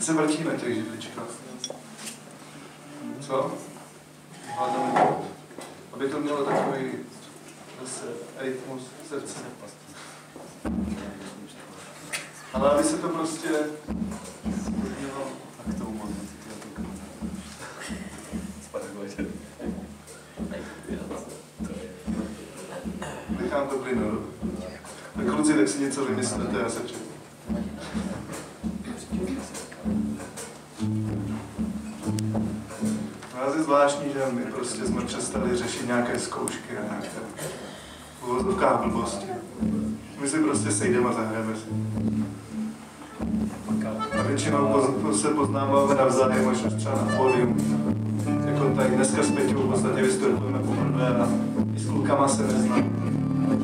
se vrtí na těch židličkách. Co? Hládáme to, aby to mělo takový zase rytmus srdce. Ale aby se to prostě mělo a k tomu nechám to plynout. Tak kluci, tak si něco vymyslete, já se čekám. Nás je zvláštní, že my prostě jsme přestali řešit nějaké zkoušky a nějaké uvozovkách blbosti. My si prostě sejdeme a zahrajeme si. A většinou se poznáváme navzájem, až třeba na pódium. Jako tady dneska s Peťou v podstatě vystupujeme poprvé a i s klukama se neznám.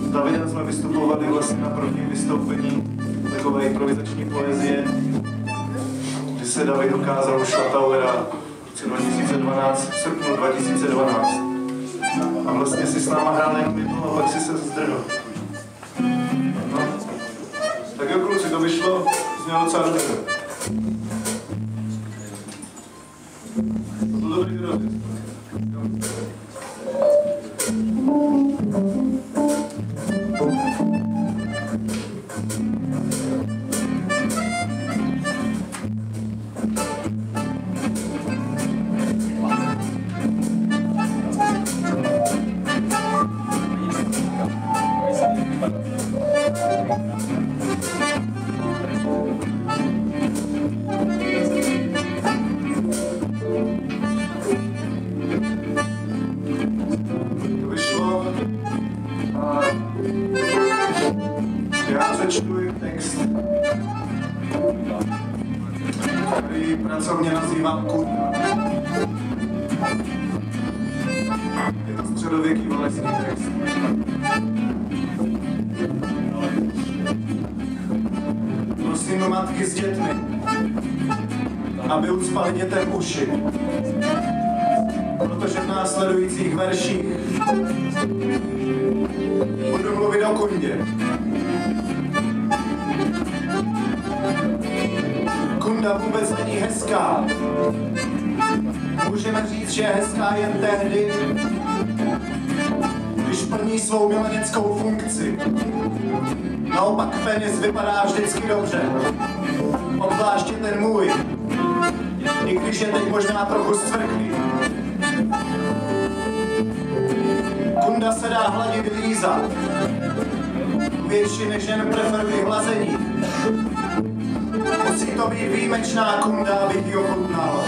S Davidem jsme vystupovali vlastně na prvním vystoupení takové improvizační poezie, kdy se David ukázal u Šlatauera v roce 2012, v srpnu 2012. A vlastně si s náma hrál jenom jednou a pak si se zdrhl. No. Tak jo, kluci, to vyšlo, znělo docela dobře. To byl dobrý rozjezd. Který pracovně nazývám Kunda. Je to středověký valeský text. Prosím matky s dětmi, aby ucpali dětem uši, protože v následujících verších budu mluvit o Kundě. Kunda vůbec není hezká. Můžeme říct, že je hezká jen tehdy, když plní svou mileneckou funkci. Naopak penis vypadá vždycky dobře. Obzvláště ten můj, i když je teď možná trochu zcvrklý. Kunda se dá hladit lízat. Většiny žen preferují hlazení. Musí to být výjimečná Kunda, abych ji ochutnal.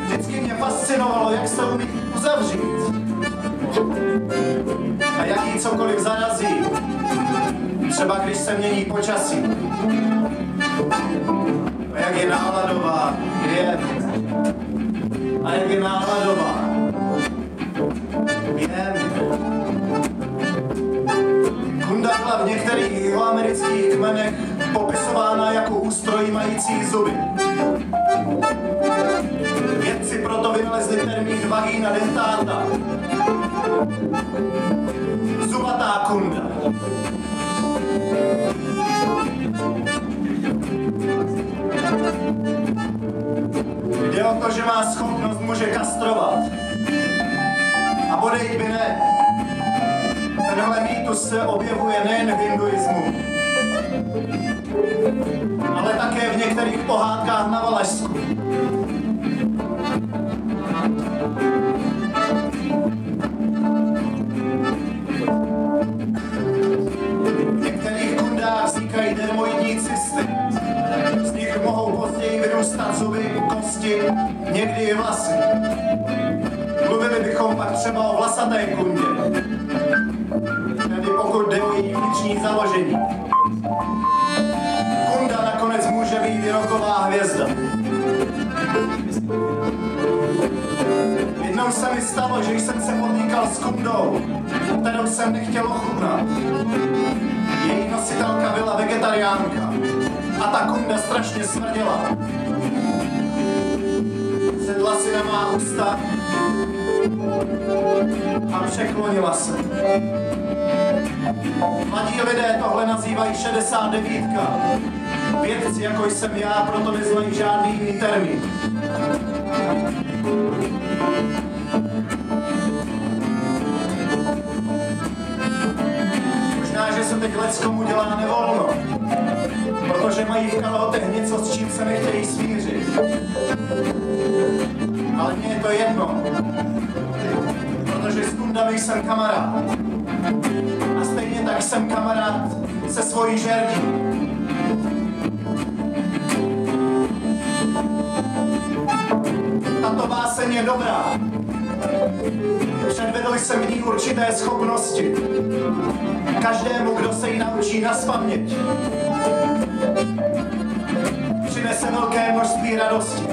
Vždycky mě fascinovalo, jak se umí uzavřít. A jak jí cokoliv zarazí. Třeba když se mění počasí. A jak je náladová, je. A jak je náladová, je. Kunda byla v některých jihoamerických kmenech popisována jako ústroj mající zuby. Vědci proto vynalezli termín vagina dentata. Zubatá Kunda. Jde o to, že má schopnost muže kastrovat. A bodej by ne. Tenhle mýtus se objevuje nejen v hinduismu, ale také v některých pohádkách na Valašsku. V některých kundách vznikají dermoidní cysty. Z nich mohou později vyrůstat zuby, kosti, někdy i vlasy. Mluvili bychom pak třeba o vlasaté kundě, tedy pokud jde o její vnitřní založení. Kunda nakonec může být i rocková hvězda. Jednou se mi stalo, že jsem se potýkal s kundou, kterou jsem nechtěl ochutnat. Její nositelka byla vegetariánka a ta kunda strašně smrděla. Sedla si na má ústa a překlonila se. Mladí lidé tohle nazývají 69. Vědci, jako jsem já, proto neznají žádný jiný termín. Možná, že se teď leckomu dělá nevolno, protože mají v kalhotech něco, s čím se nechtějí smířit. Ale mně je to jedno, protože s kundami jsem kamarád. A stejně tak jsem kamarád se svojí žerdí. Tato báseň je dobrá. Předvedl jsem v ní určité schopnosti. Každému, kdo se ji naučí nazpaměť, přinese velké množství radosti.